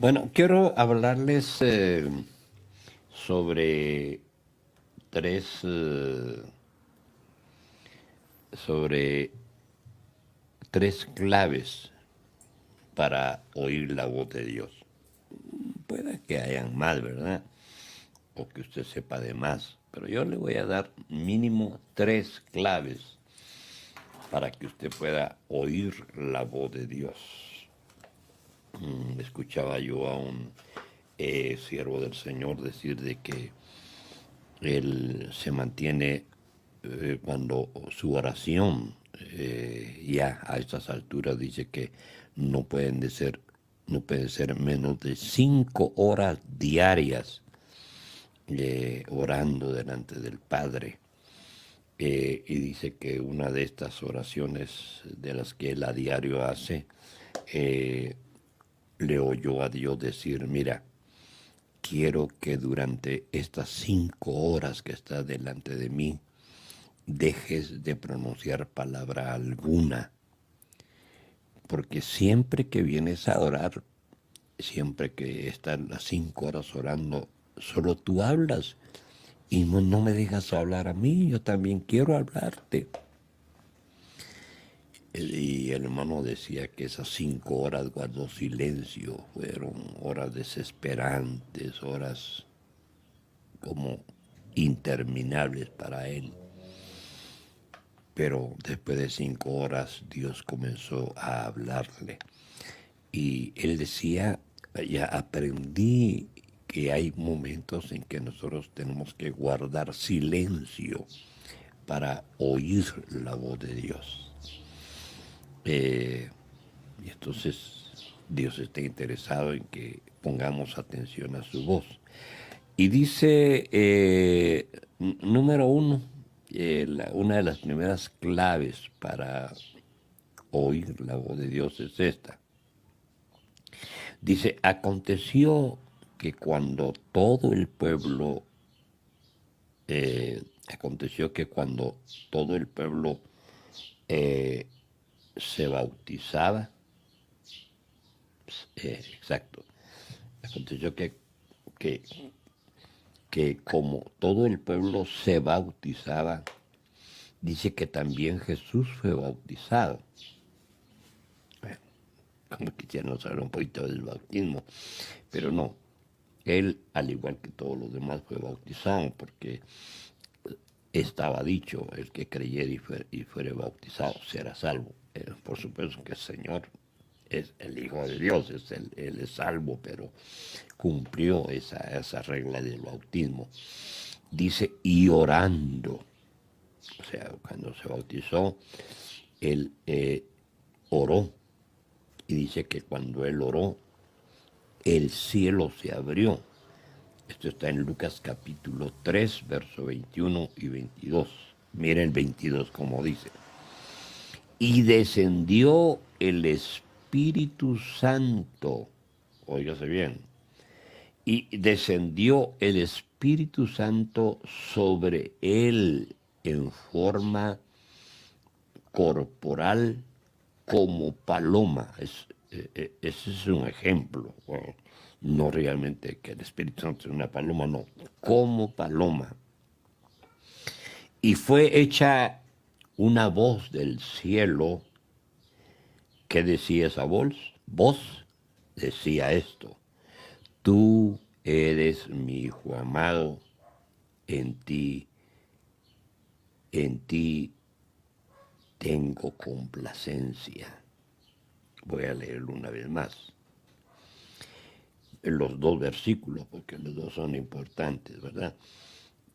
Bueno, quiero hablarles sobre tres, sobre tres claves para oír la voz de Dios. Puede que hayan más, ¿verdad? O que usted sepa de más, pero yo le voy a dar mínimo tres claves para que usted pueda oír la voz de Dios. Escuchaba yo a un siervo del Señor decir de que él se mantiene cuando su oración ya a estas alturas dice que no pueden de ser no pueden ser menos de 5 horas diarias orando delante del Padre. Y dice que una de estas oraciones de las que él a diario hace, eh, le oyó a Dios decir, mira, quiero que durante estas 5 horas que estás delante de mí, dejes de pronunciar palabra alguna, porque siempre que vienes a orar, siempre que estás las 5 horas orando, solo tú hablas y no me dejas hablar a mí, yo también quiero hablarte. Y el hermano decía que esas 5 horas guardó silencio, fueron horas desesperantes, horas como interminables para él. Pero después de 5 horas Dios comenzó a hablarle. Y él decía, ya aprendí que hay momentos en que nosotros tenemos que guardar silencio para oír la voz de Dios. Y entonces Dios está interesado en que pongamos atención a su voz. Y dice, número uno, una de las primeras claves para oír la voz de Dios es esta. Dice, aconteció que cuando todo el pueblo eh, se bautizaba, exacto, aconteció que, que como todo el pueblo se bautizaba, dice que también Jesús fue bautizado. Bueno, como quisiéramos saber un poquito del bautismo, pero no. Él, al igual que todos los demás, fue bautizado porque estaba dicho, el que creyera y fuere bautizado será salvo. Por supuesto que el Señor es el Hijo de Dios, él es salvo, pero cumplió esa regla del bautismo. Dice, y orando, o sea, cuando se bautizó, él oró, y dice que cuando él oró, el cielo se abrió. Esto está en Lucas capítulo 3, verso 21 y 22. Miren el 22 como dice. Y descendió el Espíritu Santo. Óigase bien. Y descendió el Espíritu Santo sobre él en forma corporal como paloma. Ese es un ejemplo. Bueno, no realmente que el Espíritu Santo es una paloma, no. Como paloma. Y fue hecha una voz del cielo. ¿Qué decía esa voz? Voz decía esto. Tú eres mi hijo amado, en ti tengo complacencia. Voy a leerlo una vez más. Los dos versículos, porque los dos son importantes, ¿verdad?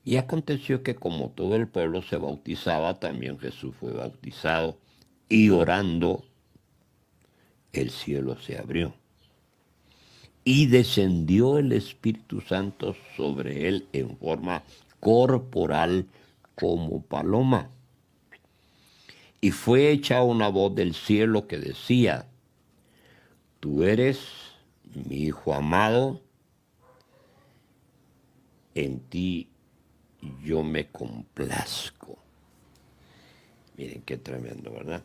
Y aconteció que como todo el pueblo se bautizaba, también Jesús fue bautizado, y orando, el cielo se abrió. Y descendió el Espíritu Santo sobre él en forma corporal como paloma. Y fue hecha una voz del cielo que decía, tú eres mi hijo amado, en ti yo me complazco. Miren qué tremendo, ¿verdad?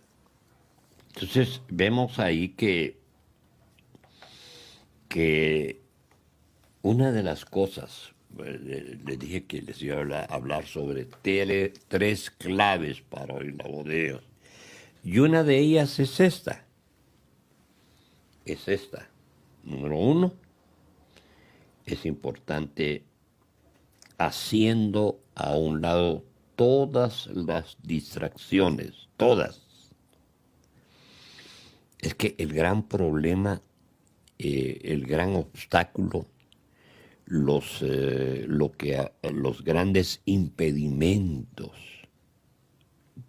Entonces vemos ahí que que una de las cosas, les dije que les iba a hablar sobre tres claves para oír la voz de Dios. Y una de ellas es esta. Número uno, es importante haciendo a un lado todas las distracciones, todas. Es que el gran problema, el gran obstáculo, los grandes impedimentos,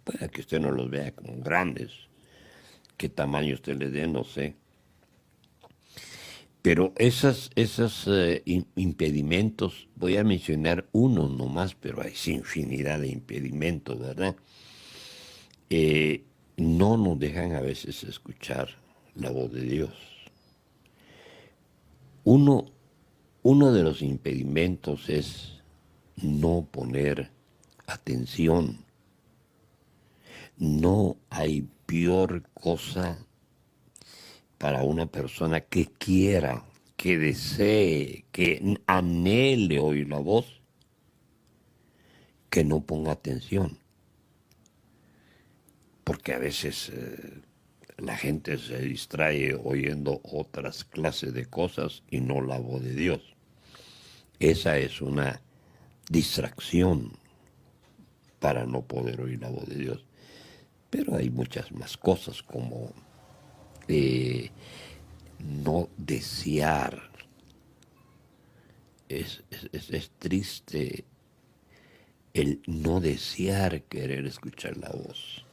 para que usted no los vea como grandes, qué tamaño usted le dé, no sé. Pero esos impedimentos, voy a mencionar uno nomás, pero hay infinidad de impedimentos, ¿verdad? No nos dejan a veces escuchar la voz de Dios. Uno de los impedimentos es no poner atención. No hay peor cosa para una persona que quiera, que desee, que anhele oír la voz, que no ponga atención. Porque a veces la gente se distrae oyendo otras clases de cosas y no la voz de Dios. Esa es una distracción para no poder oír la voz de Dios. Pero hay muchas más cosas como no desear. Es triste el no desear querer escuchar la voz.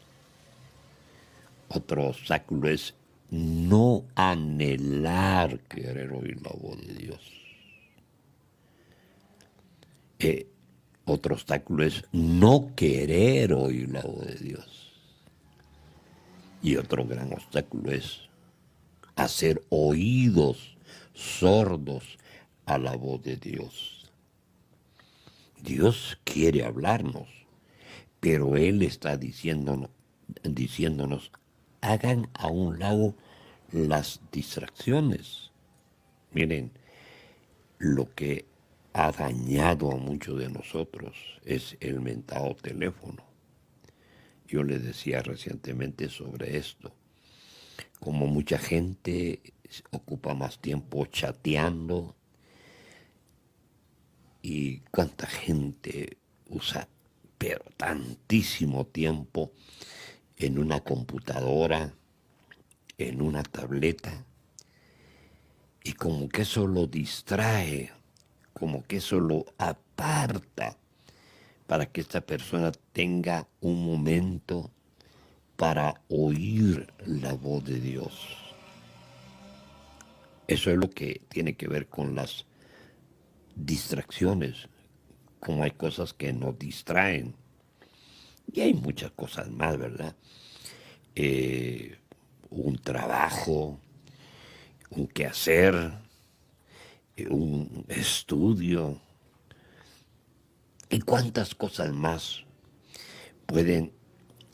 Otro obstáculo es no anhelar querer oír la voz de Dios. Otro obstáculo es no querer oír la voz de Dios. Y otro gran obstáculo es hacer oídos sordos a la voz de Dios. Dios quiere hablarnos, pero Él está diciéndonos, hagan a un lado las distracciones. Miren, lo que ha dañado a muchos de nosotros es el mentado teléfono. Yo les decía recientemente sobre esto, como mucha gente ocupa más tiempo chateando y cuánta gente usa pero tantísimo tiempo en una computadora, en una tableta, y como que eso lo distrae, como que eso lo aparta para que esta persona tenga un momento para oír la voz de Dios. Eso es lo que tiene que ver con las distracciones, como hay cosas que nos distraen. Y hay muchas cosas más, ¿verdad? Un trabajo, un quehacer, un estudio. ¿Y cuántas cosas más pueden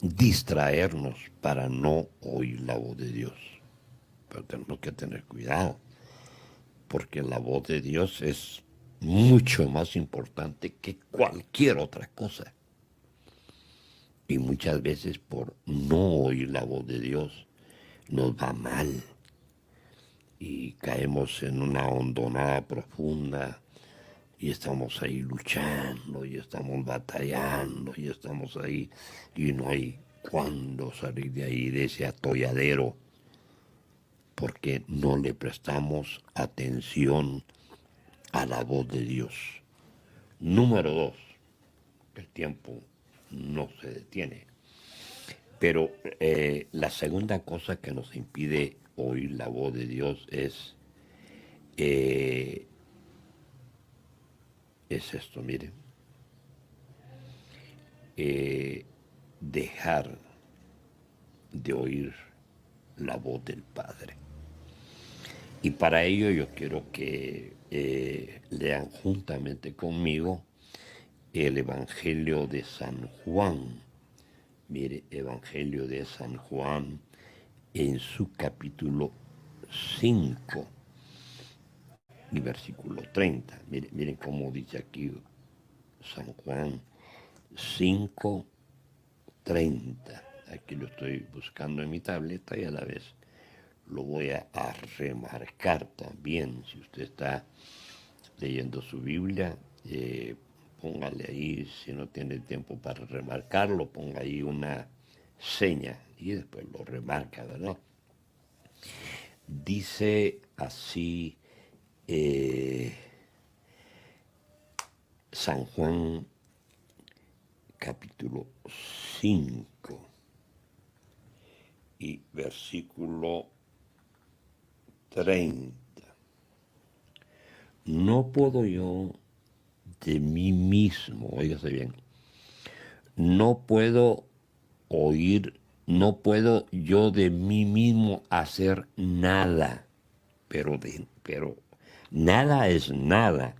distraernos para no oír la voz de Dios? Pero tenemos que tener cuidado, porque la voz de Dios es mucho más importante que cualquier otra cosa. Y muchas veces por no oír la voz de Dios nos va mal y caemos en una hondonada profunda y estamos ahí luchando y estamos batallando y estamos ahí y no hay cuándo salir de ahí, de ese atolladero, porque no le prestamos atención a la voz de Dios. Número 2, el tiempo no se detiene. Pero la segunda cosa que nos impide oír la voz de Dios es esto, miren. Dejar de oír la voz del Padre. Y para ello yo quiero que lean juntamente conmigo el Evangelio de San Juan. Mire, Evangelio de San Juan en su capítulo 5. y versículo 30. Miren, miren cómo dice aquí San Juan 5:30. Aquí lo estoy buscando en mi tableta y a la vez lo voy a remarcar también. Si usted está leyendo su Biblia, póngale ahí, si no tiene tiempo para remarcarlo, ponga ahí una seña y después lo remarca, ¿verdad? Dice así San Juan capítulo 5 y versículo 30. No puedo yo de mí mismo, óigase bien, no puedo oír, no puedo yo de mí mismo hacer nada, pero nada es nada.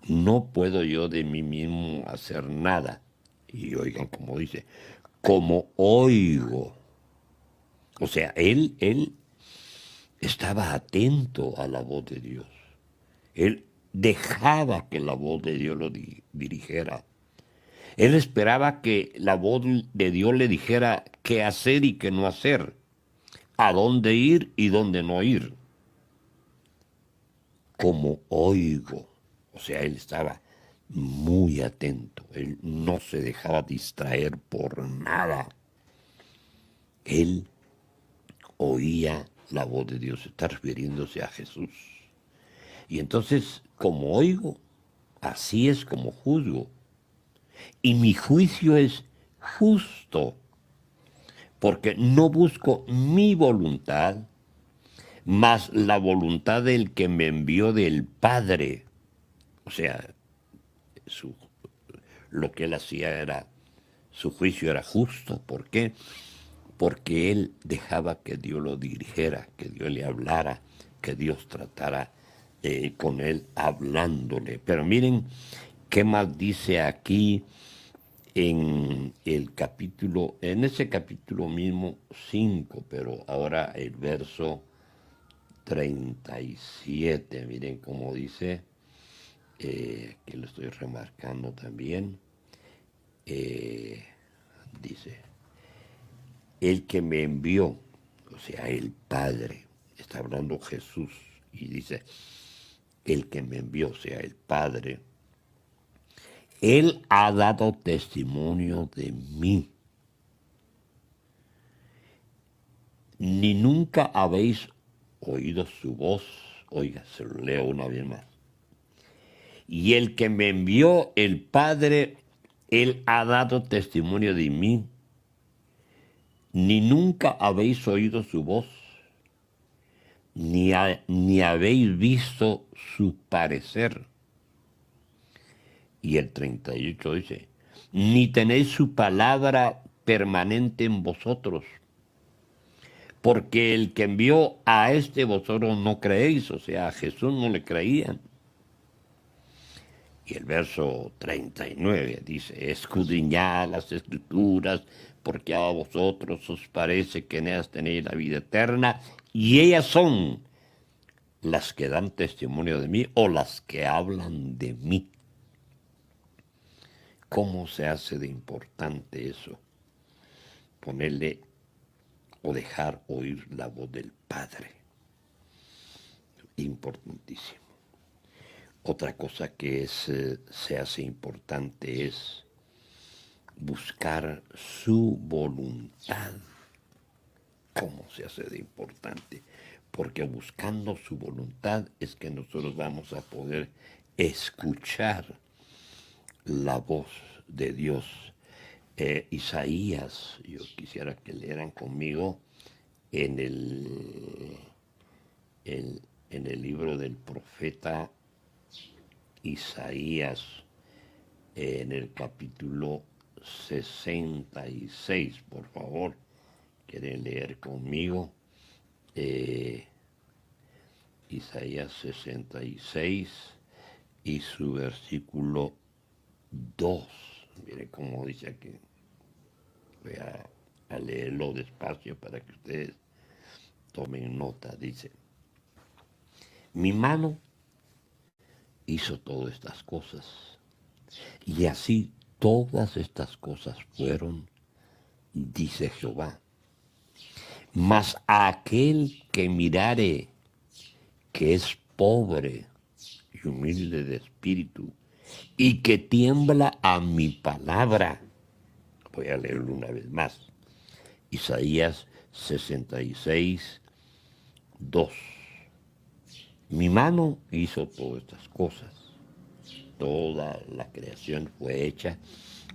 No puedo yo de mí mismo hacer nada. Y oigan como dice, como oigo. O sea, él estaba atento a la voz de Dios. Él dejaba que la voz de Dios lo dirigiera. Él esperaba que la voz de Dios le dijera qué hacer y qué no hacer, a dónde ir y dónde no ir. Como oigo. O sea, él estaba muy atento. Él no se dejaba distraer por nada. Él oía la voz de Dios, está refiriéndose a Jesús. Y entonces, como oigo, así es como juzgo. Y mi juicio es justo, porque no busco mi voluntad, mas la voluntad del que me envió del Padre. O sea, su, lo que él hacía era, su juicio era justo. ¿Por qué? Porque él dejaba que Dios lo dirigiera, que Dios le hablara, que Dios tratara con él hablándole. Pero miren qué más dice aquí en el capítulo, en ese capítulo mismo 5, pero ahora el verso 37. Miren cómo dice, que lo estoy remarcando también. Dice, el que me envió, o sea, el Padre, está hablando Jesús, y dice, el que me envió, o sea, el Padre, él ha dado testimonio de mí. Ni nunca habéis oído su voz. Oiga, se lo leo una vez más. Y el que me envió, el Padre, él ha dado testimonio de mí. Ni nunca habéis oído su voz, ni habéis visto su parecer. Y el 38 dice, ni tenéis su palabra permanente en vosotros, porque el que envió a este vosotros no creéis, o sea, a Jesús no le creían. Y el verso 39 dice, escudriñad las escrituras, porque a vosotros os parece que en ellas tenéis la vida eterna, y ellas son las que dan testimonio de mí o las que hablan de mí. ¿Cómo se hace de importante eso? Ponerle o dejar oír la voz del Padre. Importantísimo. Otra cosa que se hace importante es buscar su voluntad. ¿Cómo se hace de importante? Porque buscando su voluntad es que nosotros vamos a poder escuchar la voz de Dios. Isaías, yo quisiera que leeran conmigo en en el libro del profeta Isaías, en el capítulo 66, por favor, quieren leer conmigo. Isaías 66 y su versículo 2. Mire cómo dice aquí. Voy a leerlo despacio para que ustedes tomen nota. Dice, mi mano hizo todas estas cosas. Y así todas estas cosas fueron, dice Jehová. Mas aquel que mirare, que es pobre y humilde de espíritu, y que tiembla a mi palabra. Voy a leerlo una vez más. Isaías 66, 2. Mi mano hizo todas estas cosas. Toda la creación fue hecha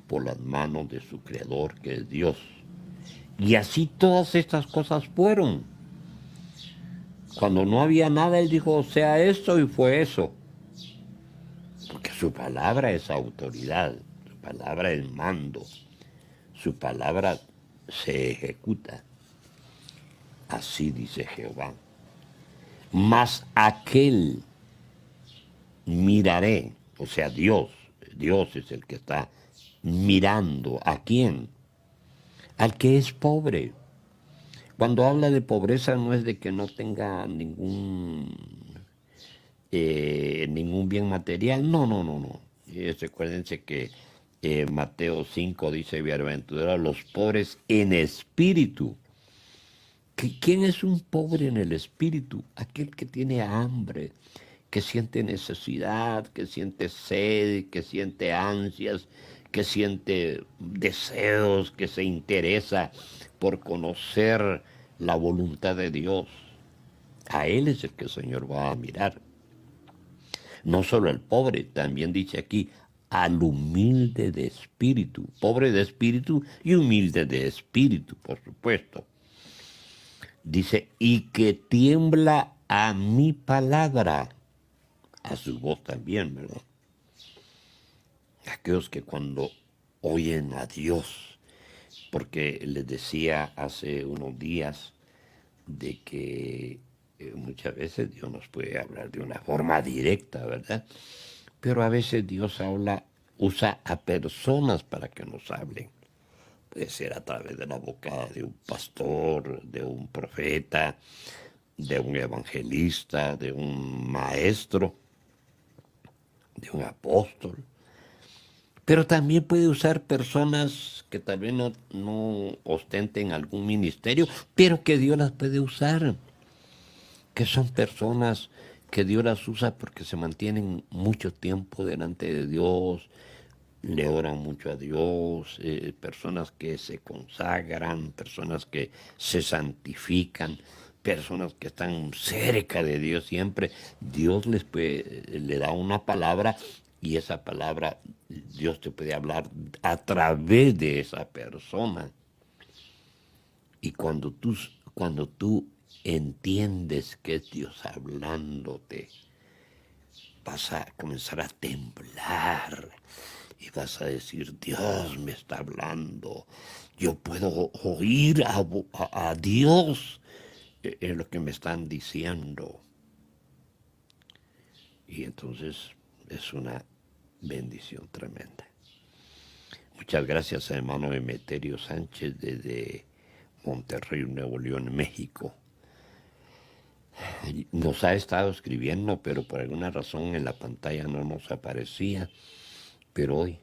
por las manos de su creador, que es Dios. Y así todas estas cosas fueron. Cuando no había nada, él dijo, sea esto, y fue eso. Porque su palabra es autoridad, su palabra es mando, su palabra se ejecuta. Así dice Jehová. Mas aquel miraré, o sea, Dios es el que está mirando. ¿A quién? Al que es pobre. Cuando habla de pobreza no es de que no tenga ningún bien material. No. Recuérdense que Mateo 5 dice, bienaventurados los pobres en espíritu. ¿Quién es un pobre en el espíritu? Aquel que tiene hambre, que siente necesidad, que siente sed, que siente ansias, que siente deseos, que se interesa por conocer la voluntad de Dios. A él es el que el Señor va a mirar. No solo el pobre, también dice aquí, al humilde de espíritu. Pobre de espíritu y humilde de espíritu, por supuesto. Dice, y que tiembla a mi palabra, a su voz también, ¿verdad? Aquellos que cuando oyen a Dios, porque les decía hace unos días de que muchas veces Dios nos puede hablar de una forma directa, ¿verdad? Pero a veces Dios usa a personas para que nos hablen. Puede ser a través de la boca de un pastor, de un profeta, de un evangelista, de un maestro, de un apóstol. Pero también puede usar personas que tal vez no ostenten algún ministerio, pero que Dios las puede usar. Que son personas que Dios las usa porque se mantienen mucho tiempo delante de Dios, le oran mucho a Dios, personas que se consagran, personas que se santifican, personas que están cerca de Dios siempre. Dios le da una palabra y esa palabra Dios te puede hablar a través de esa persona. Y cuando tú entiendes que es Dios hablándote, vas a comenzar a temblar y vas a decir, Dios me está hablando, yo puedo oír a Dios en lo que me están diciendo. Y entonces es una bendición tremenda. Muchas gracias, hermano Emeterio Sánchez, desde Monterrey, Nuevo León, México. Nos ha estado escribiendo, pero por alguna razón en la pantalla no nos aparecía. Pero hoy,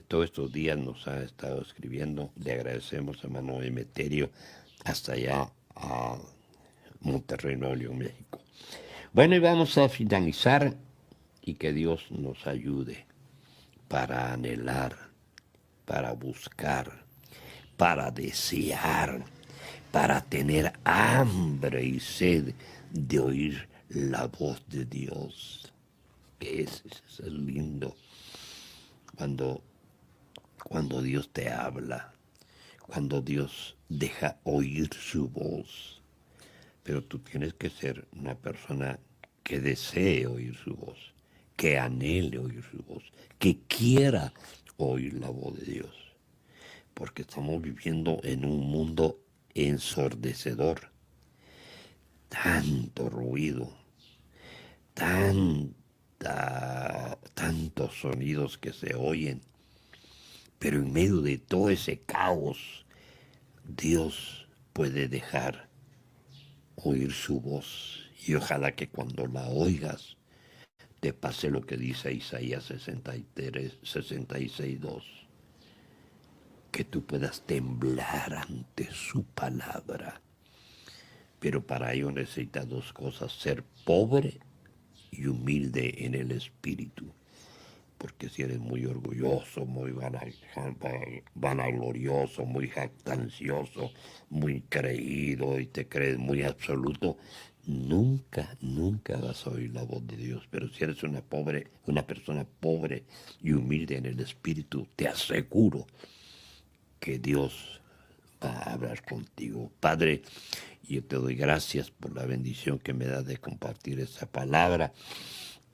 todos estos días nos ha estado escribiendo. Le agradecemos a hermano Emeterio hasta allá a Monterrey, Nuevo León, México. Bueno, y vamos a finalizar y que Dios nos ayude para anhelar, para buscar, para desear, para tener hambre y sed de oír la voz de Dios. Es lindo cuando Dios te habla, cuando Dios deja oír su voz. Pero tú tienes que ser una persona que desee oír su voz, que anhele oír su voz, que quiera oír la voz de Dios. Porque estamos viviendo en un mundo ensordecedor. Tanto ruido, tantos sonidos que se oyen. Pero en medio de todo ese caos, Dios puede dejar oír su voz. Y ojalá que cuando la oigas, te pase lo que dice Isaías 63, 66:2. Que tú puedas temblar ante su palabra. Pero para ello necesitas dos cosas: ser pobre y humilde en el espíritu. Porque si eres muy orgulloso, muy vanaglorioso, muy jactancioso, muy creído y te crees muy absoluto, nunca, nunca vas a oír la voz de Dios. Pero si eres una persona pobre y humilde en el espíritu, te aseguro que Dios va a hablar contigo. Padre, yo te doy gracias por la bendición que me da de compartir esa palabra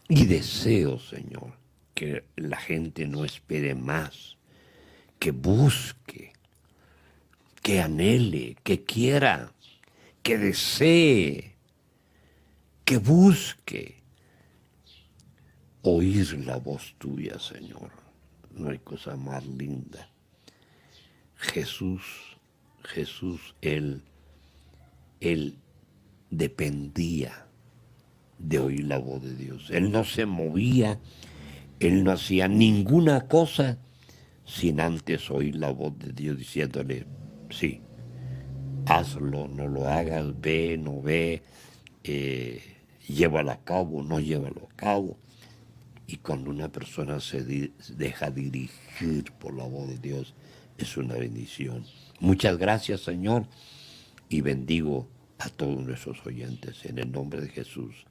y deseo, Señor, que la gente no espere más, que busque, que anhele, que quiera, que desee, que busque oír la voz tuya, Señor. No hay cosa más linda. Jesús, él dependía de oír la voz de Dios. Él no se movía, él no hacía ninguna cosa sin antes oír la voz de Dios diciéndole, sí, hazlo, no lo hagas, ve, no ve, llévalo a cabo, no llévalo a cabo. Y cuando una persona se deja dirigir por la voz de Dios, es una bendición. Muchas gracias, Señor, y bendigo a todos nuestros oyentes en el nombre de Jesús.